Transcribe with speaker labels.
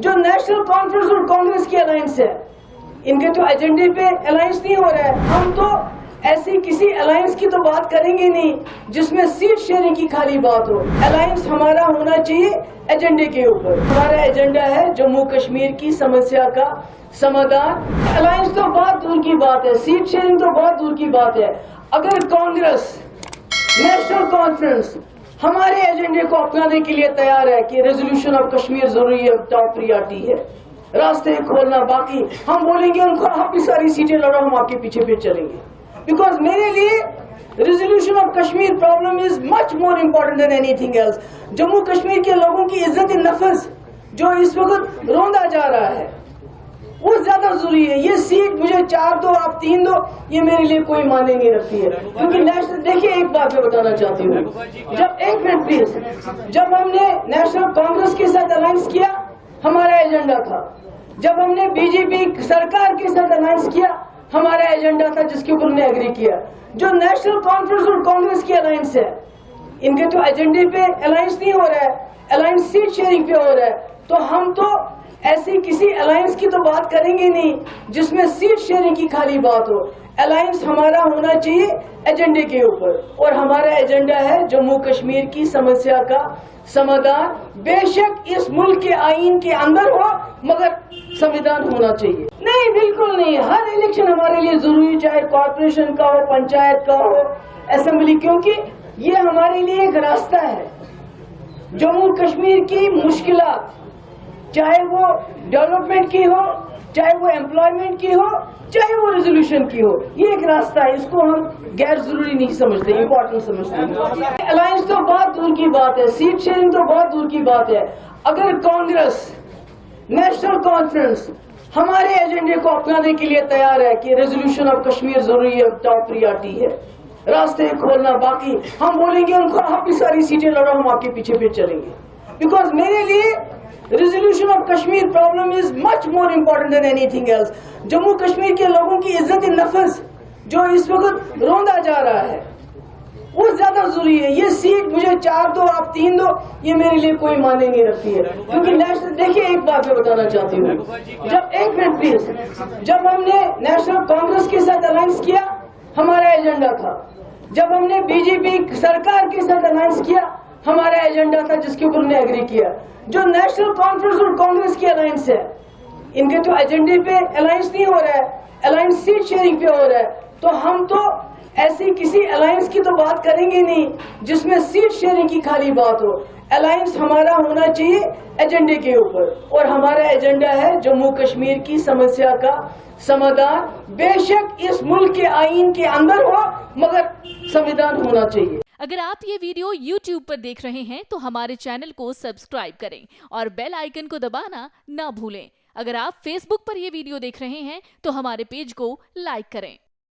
Speaker 1: जो national conference और कांग्रेस की अलायंस है, इनके तो एजेंडे पे अलायंस नहीं हो रहा है। हम तो ऐसी किसी अलायंस की तो बात करेंगे नहीं जिसमें सीट शेयरिंग की खाली बात हो। अलायंस हमारा होना चाहिए एजेंडे के ऊपर। हमारा एजेंडा है जम्मू कश्मीर की समस्या का समाधान। अलायंस तो बहुत दूर की बात है, सीट शेयरिंग तो बहुत दूर की बात है। अगर कांग्रेस, नेशनल कॉन्फ्रेंस हमारे एजेंडे को अपनाने के लिए तैयार है कि रेजोल्यूशन ऑफ कश्मीर जरूरी है, टॉप प्रियॉरिटी है, रास्ते खोलना बाकी, हम बोलेंगे उनको आप भी सारी सीटें लड़ो, हम आपके पीछे फिर चलेंगे। बिकॉज मेरे लिए resolution of Kashmir problem is much more important than anything else. Jammu Kashmir के लोगों की इज्जत नफस जो इस वक्त रोंदा जा रहा है वो ज्यादा जरूरी है। ये सीट मुझे 4 दो, आप 3 दो, ये मेरे लिए कोई मायने नहीं रखती है। क्योंकि नेशनल, देखिए एक बात मैं बताना चाहती हूँ, जब एक मिनट प्लीज, जब हमने नेशनल कांग्रेस के साथ अलायंस किया हमारा एजेंडा था, जब हमने बीजेपी सरकार के साथ अलायंस किया हमारा एजेंडा था जिसके ऊपर हमने एग्री किया। जो नेशनल कॉन्फ्रेंस और कांग्रेस की अलायंस है, इनके तो एजेंडे पे अलायंस नहीं हो रहा है, अलायंस सीट शेयरिंग पे हो रहा है। तो हम तो ऐसी किसी अलायंस की तो बात करेंगे नहीं जिसमें सीट शेयरिंग की खाली बात हो। अलायंस हमारा होना चाहिए एजेंडे के ऊपर, और हमारा एजेंडा है जम्मू कश्मीर की समस्या का समाधान। बेशक इस मुल्क के आईन के अंदर हो, मगर संविधान होना चाहिए। नहीं, बिल्कुल नहीं। हर इलेक्शन हमारे लिए जरूरी, चाहे कॉर्पोरेशन का हो, पंचायत का हो, असेंबली, क्योंकि ये हमारे लिए एक रास्ता है। जम्मू कश्मीर की मुश्किलात, चाहे वो डेवलपमेंट की हो, चाहे वो एम्प्लॉयमेंट की हो, चाहे वो रेजोल्यूशन की हो, ये एक रास्ता है। इसको हम गैर जरूरी नहीं समझते, इम्पोर्टेंट समझते हैं। अलायंस तो बहुत दूर की बात है, सीट शेयरिंग तो बहुत दूर की बात है। अगर कांग्रेस, नेशनल कॉन्फ्रेंस हमारे एजेंडे को अपनाने के लिए तैयार है कि रेजोल्यूशन ऑफ कश्मीर जरूरी है, टॉप प्रियॉरिटी है, रास्ते खोलना बाकी, हम बोलेंगे उनको आप भी सारी सीटें लड़ो, हम आपके पीछे फिर चलेंगे। बिकॉज मेरे लिए resolution of Kashmir problem is much more important than anything else. Jammu Kashmir के लोगों की इज्जत नफस जो इस वक्त रोंदा जा रहा है वो ज्यादा जरूरी है। ये सीट मुझे 4 दो, आप 3 दो, ये मेरे लिए कोई मायने नहीं रखती है। क्योंकि नेशनल, देखिए एक बात मैं बताना चाहती हूँ, जब एक मिनट प्लीज, जब हमने नेशनल कांग्रेस के साथ अलायंस किया हमारा एजेंडा था, जब हमने बीजेपी सरकार के साथ अलायंस किया हमारा एजेंडा था जिसके ऊपर हमने एग्री किया। जो नेशनल कॉन्फ्रेंस और कांग्रेस की अलायंस है, इनके तो एजेंडे पे अलायंस नहीं हो रहा है, अलायंस सीट शेयरिंग पे हो रहा है। तो हम तो ऐसी किसी अलायंस की तो बात करेंगे नहीं जिसमें सीट शेयरिंग की खाली बात हो। अलायंस हमारा होना चाहिए एजेंडे के ऊपर, और हमारा एजेंडा है जम्मू कश्मीर की समस्या का समाधान। बेशक इस मुल्क के आईन के अंदर हो, मगर संविधान होना चाहिए।
Speaker 2: अगर आप ये वीडियो YouTube पर देख रहे हैं तो हमारे चैनल को सब्सक्राइब करें और बेल आइकन को दबाना ना भूलें। अगर आप Facebook पर ये वीडियो देख रहे हैं तो हमारे पेज को लाइक करें।